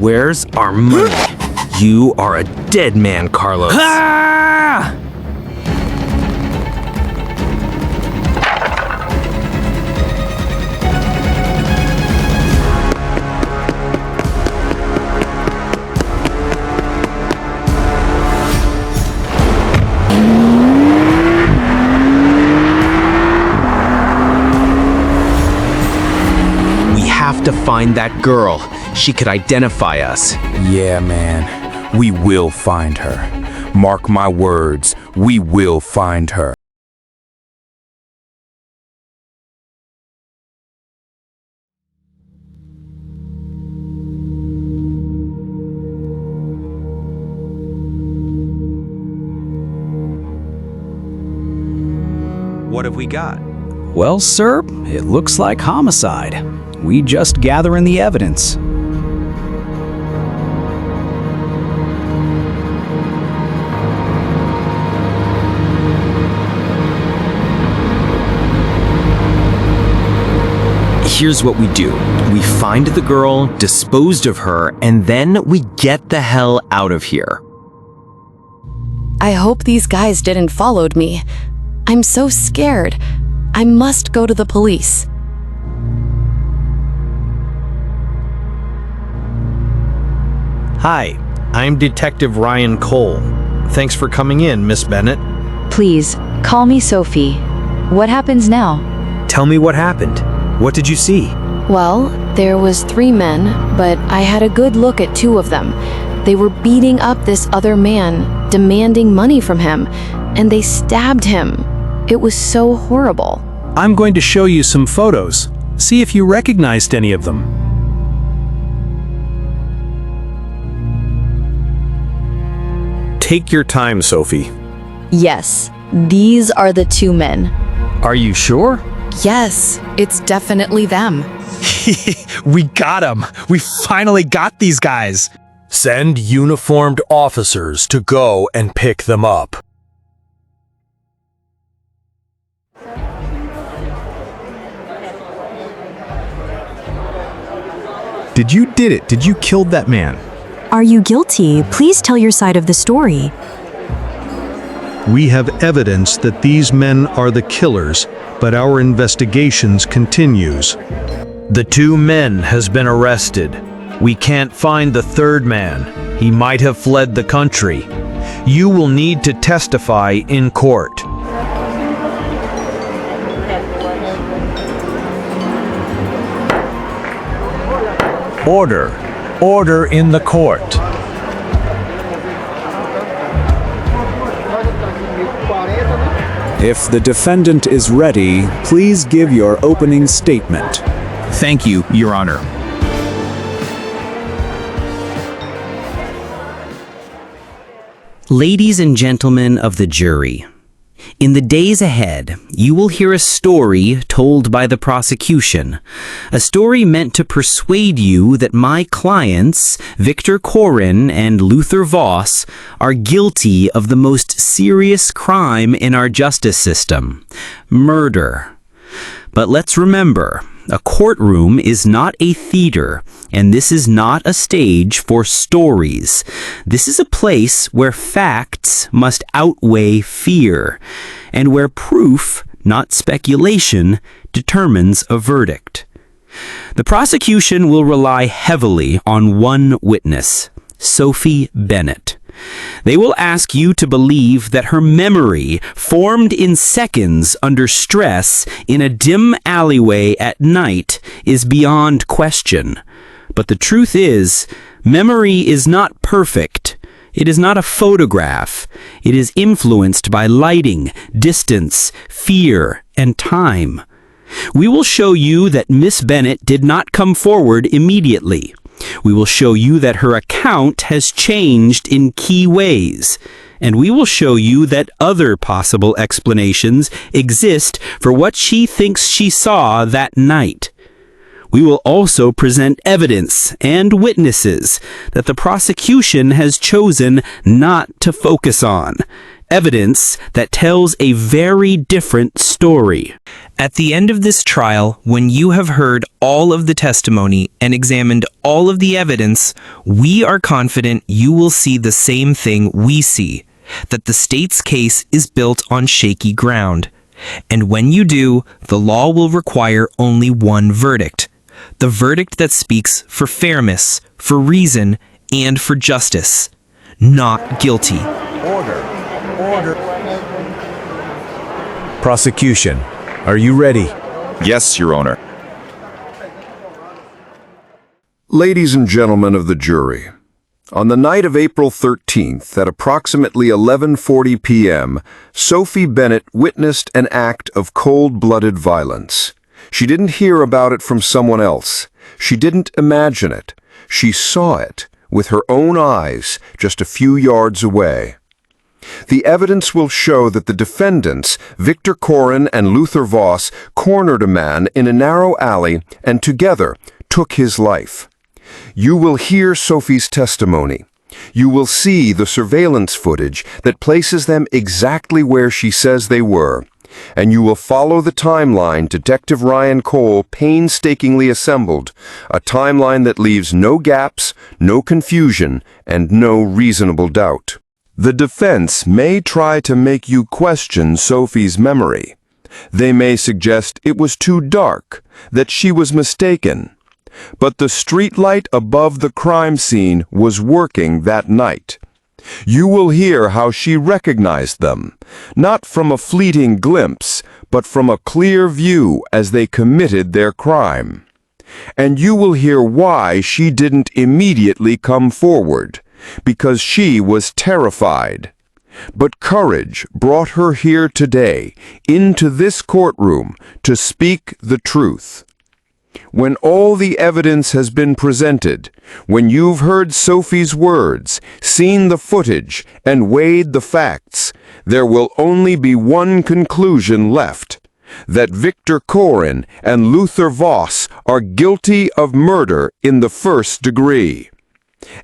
Where's our money? You are a dead man, Carlos. Ah! We have to find that girl. She could identify us. Yeah, man. We will find her. Mark my words. We will find her. What have we got? Well, sir, it looks like homicide. We just gathering the evidence. Here's what we do. We find the girl, disposed of her, and then we get the hell out of here. I hope these guys didn't follow me. I'm so scared. I must go to the police. Hi, I'm Detective Ryan Cole. Thanks for coming in, Miss Bennett. Please, call me Sophie. What happens now? Tell me what happened. What did you see? Well, there was 3 men, but I had a good look at 2 of them. They were beating up this other man, demanding money from him, and they stabbed him. It was so horrible. I'm going to show you some photos. See if you recognized any of them. Take your time, Sophie. Yes, these are the 2 men. Are you sure? Yes, it's definitely them. We got them. We finally got these guys. Send uniformed officers to go and pick them up. You did it. Did you kill that man? Are you guilty? Please tell your side of the story. We have evidence that these men are the killers, but our investigations continues. The 2 men has been arrested. We can't find the 3rd man. He might have fled the country. You will need to testify in court. Order. Order in the court. If the defendant is ready, please give your opening statement. Thank you, Your Honor. Ladies and gentlemen of the jury, in the days ahead, you will hear a story told by the prosecution, a story meant to persuade you that my clients, Victor Korin and Luther Voss, are guilty of the most serious crime in our justice system, murder. But let's remember, a courtroom is not a theater, and this is not a stage for stories. This is a place where facts must outweigh fear, and where proof, not speculation, determines a verdict. The prosecution will rely heavily on one witness, Sophie Bennett. They will ask you to believe that her memory, formed in seconds under stress in a dim alleyway at night, is beyond question. But the truth is, memory is not perfect. It is not a photograph. It is influenced by lighting, distance, fear, and time. We will show you that Miss Bennett did not come forward immediately. We will show you that her account has changed in key ways. And we will show you that other possible explanations exist for what she thinks she saw that night. We will also present evidence and witnesses that the prosecution has chosen not to focus on. evidence that tells a very different story. At the end of this trial, when you have heard all of the testimony and examined all of the evidence, we are confident you will see the same thing we see, that the state's case is built on shaky ground. And when you do, the law will require only one verdict. The verdict that speaks for fairness, for reason, and for justice. Not guilty. Order. Prosecution, are you ready? Yes, Your Honor. Ladies and gentlemen of the jury, on the night of April 13th at approximately 11:40 p.m., Sophie Bennett witnessed an act of cold-blooded violence. She didn't hear about it from someone else. She didn't imagine it. She saw it with her own eyes just a few yards away. The evidence will show that the defendants, Victor Koren and Luther Voss, cornered a man in a narrow alley and together took his life. You will hear Sophie's testimony. You will see the surveillance footage that places them exactly where she says they were. And you will follow the timeline Detective Ryan Cole painstakingly assembled, a timeline that leaves no gaps, no confusion, and no reasonable doubt. The defense may try to make you question Sophie's memory. They may suggest it was too dark, that she was mistaken. But the streetlight above the crime scene was working that night. You will hear how she recognized them, not from a fleeting glimpse, but from a clear view as they committed their crime. And you will hear why she didn't immediately come forward, because she was terrified. But courage brought her here today, into this courtroom, to speak the truth. When all the evidence has been presented, when you've heard Sophie's words, seen the footage, and weighed the facts, there will only be one conclusion left, that Victor Koren and Luther Voss are guilty of murder in the first degree.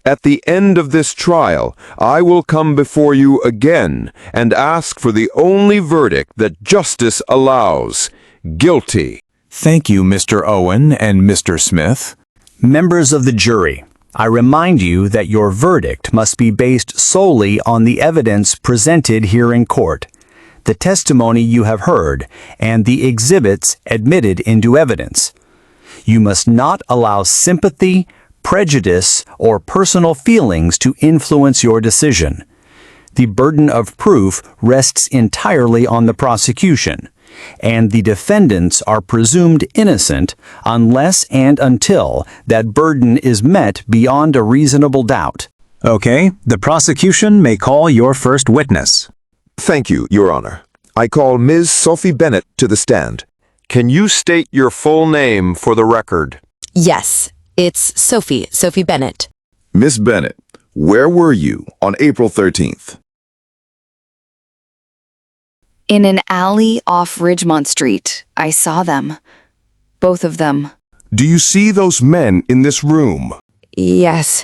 At the end of this trial, I will come before you again and ask for the only verdict that justice allows, guilty. Thank you, Mr. Owen and Mr. Smith. Members of the jury, I remind you that your verdict must be based solely on the evidence presented here in court, the testimony you have heard, and the exhibits admitted into evidence. You must not allow sympathy, prejudice, or personal feelings to influence your decision. The burden of proof rests entirely on the prosecution, and the defendants are presumed innocent unless and until that burden is met beyond a reasonable doubt. Okay, the prosecution may call your first witness. Thank you, Your Honor. I call Ms. Sophie Bennett to the stand. Can you state your full name for the record? Yes, it's Sophie Bennett. Miss Bennett, where were you on April 13th? In an alley off Ridgemont Street, I saw them. Both of them. Do you see those men in this room? Yes,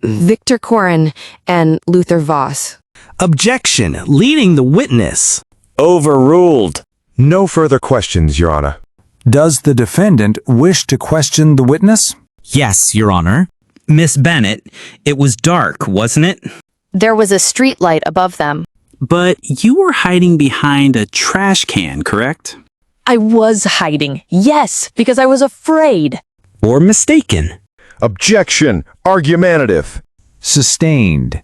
Victor Koren and Luther Voss. Objection, leading the witness. Overruled. No further questions, Your Honor. Does the defendant wish to question the witness? Yes, Your Honor. Miss Bennett, it was dark, wasn't it? There was a street light above them. But you were hiding behind a trash can, correct? I was hiding, yes, because I was afraid. Or mistaken. Objection, argumentative. Sustained.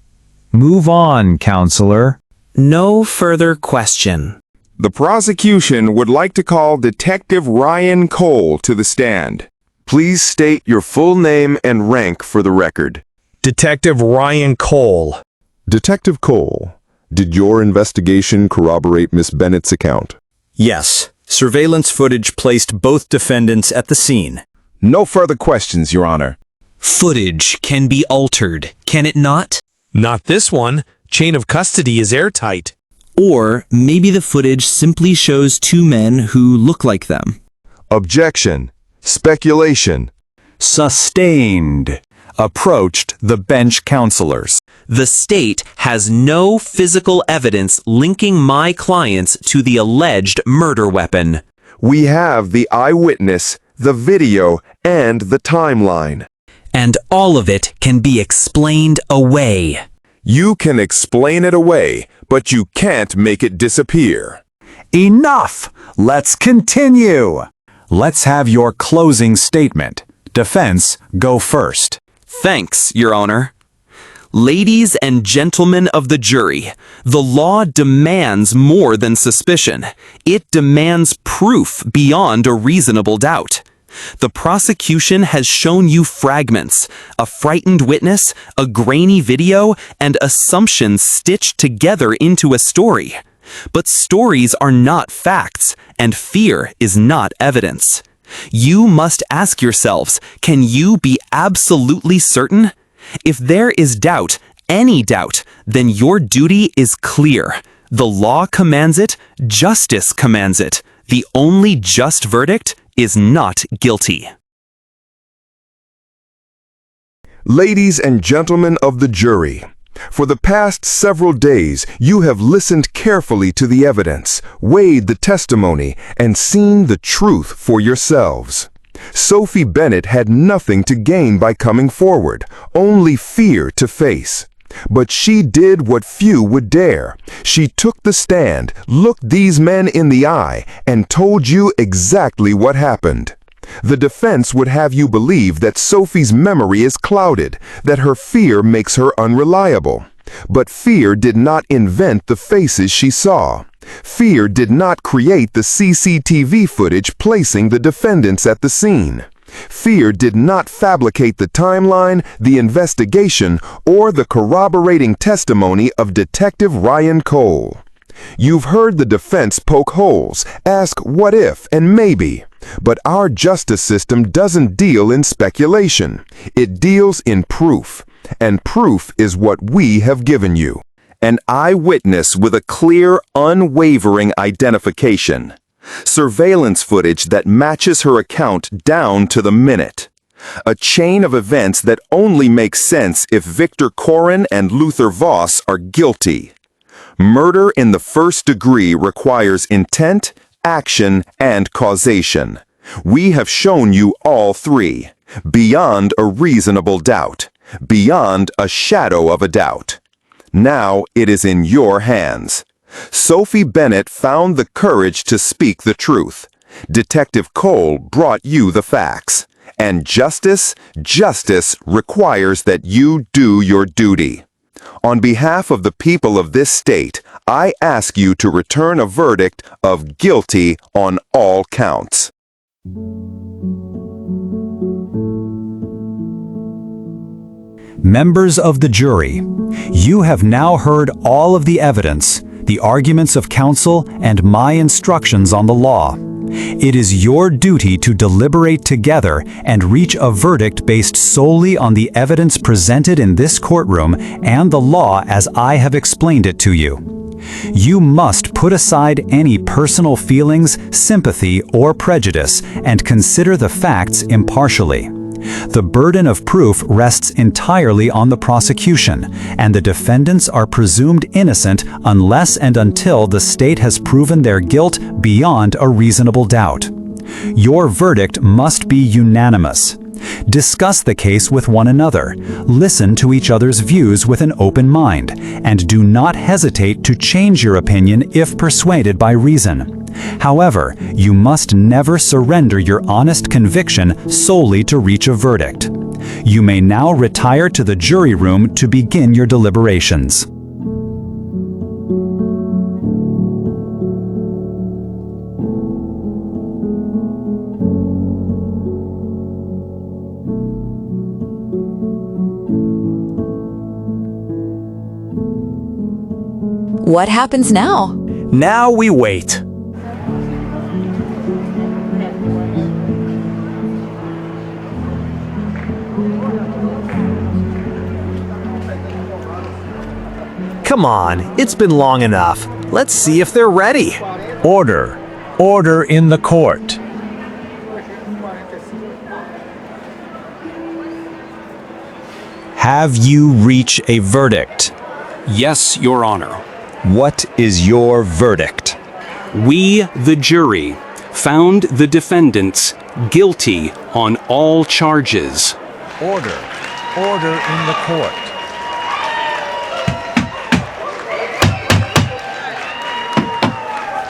Move on, counselor. No further question. The prosecution would like to call Detective Ryan Cole to the stand. Please state your full name and rank for the record. Detective Ryan Cole. Detective Cole, did your investigation corroborate Miss Bennett's account? Yes. Surveillance footage placed both defendants at the scene. No further questions, Your Honor. Footage can be altered, can it not? Not this one. Chain of custody is airtight. Or maybe the footage simply shows two men who look like them. Objection. Speculation. Sustained. approached the bench counselors. The state has no physical evidence linking my clients to the alleged murder weapon. We have the eyewitness, the video, and the timeline. And all of it can be explained away. You can explain it away, but you can't make it disappear. Enough! Let's continue! Let's have your closing statement. Defense, go first. Thanks, Your Honor. Ladies and gentlemen of the jury, the law demands more than suspicion. It demands proof beyond a reasonable doubt. The prosecution has shown you fragments, a frightened witness, a grainy video, and assumptions stitched together into a story. But stories are not facts, and fear is not evidence. You must ask yourselves, can you be absolutely certain? If there is doubt, any doubt, then your duty is clear. The law commands it, justice commands it. The only just verdict is not guilty. Ladies and gentlemen of the jury, for the past several days, you have listened carefully to the evidence, weighed the testimony, and seen the truth for yourselves. Sophie Bennett had nothing to gain by coming forward, only fear to face. But she did what few would dare. She took the stand, looked these men in the eye, and told you exactly what happened. The defense would have you believe that Sophie's memory is clouded, that her fear makes her unreliable. But fear did not invent the faces she saw. Fear did not create the CCTV footage placing the defendants at the scene. Fear did not fabricate the timeline, the investigation, or the corroborating testimony of Detective Ryan Cole. You've heard the defense poke holes, ask what if and maybe. But our justice system doesn't deal in speculation. It deals in proof. And proof is what we have given you. An eyewitness with a clear, unwavering identification. Surveillance footage that matches her account down to the minute. A chain of events that only makes sense if Victor Koren and Luther Voss are guilty. Murder in the first degree requires intent, action, and causation. We have shown you all three, beyond a reasonable doubt, beyond a shadow of a doubt. Now it is in your hands. Sophie Bennett found the courage to speak the truth. Detective Cole brought you the facts. And justice requires that you do your duty. On behalf of the people of this state, I ask you to return a verdict of guilty on all counts. Members of the jury, you have now heard all of the evidence, the arguments of counsel, and my instructions on the law. It is your duty to deliberate together and reach a verdict based solely on the evidence presented in this courtroom and the law as I have explained it to you. You must put aside any personal feelings, sympathy, or prejudice and consider the facts impartially. The burden of proof rests entirely on the prosecution, and the defendants are presumed innocent unless and until the state has proven their guilt beyond a reasonable doubt. Your verdict must be unanimous. Discuss the case with one another, listen to each other's views with an open mind, and do not hesitate to change your opinion if persuaded by reason. However, you must never surrender your honest conviction solely to reach a verdict. You may now retire to the jury room to begin your deliberations. What happens now? Now we wait. Come on, it's been long enough. Let's see if they're ready. Order. Order in the court. Have you reached a verdict? Yes, Your Honor. What is your verdict? We, the jury, found the defendants guilty on all charges. Order. Order in the court.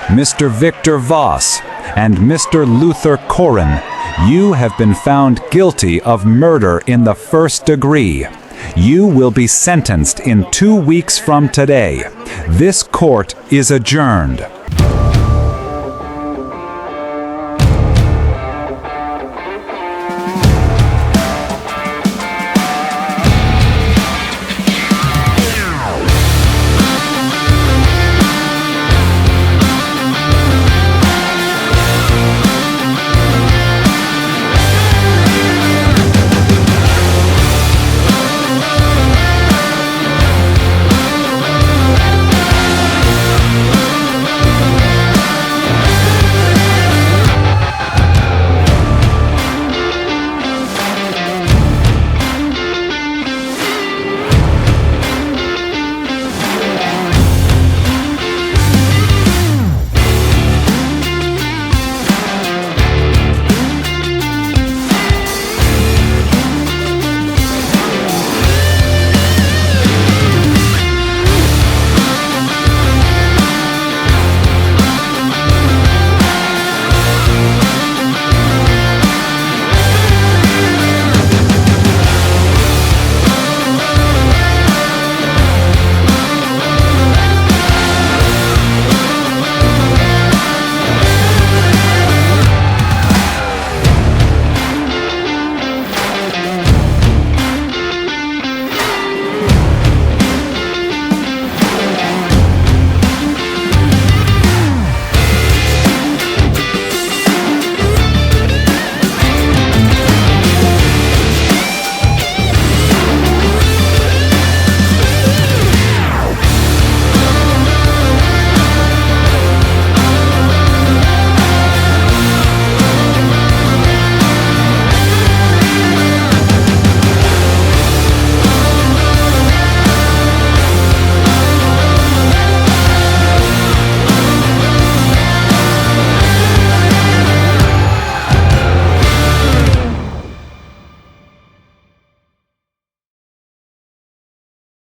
Mr. Victor Voss and Mr. Luther Koren, you have been found guilty of murder in the first degree. You will be sentenced in 2 weeks from today. This court is adjourned.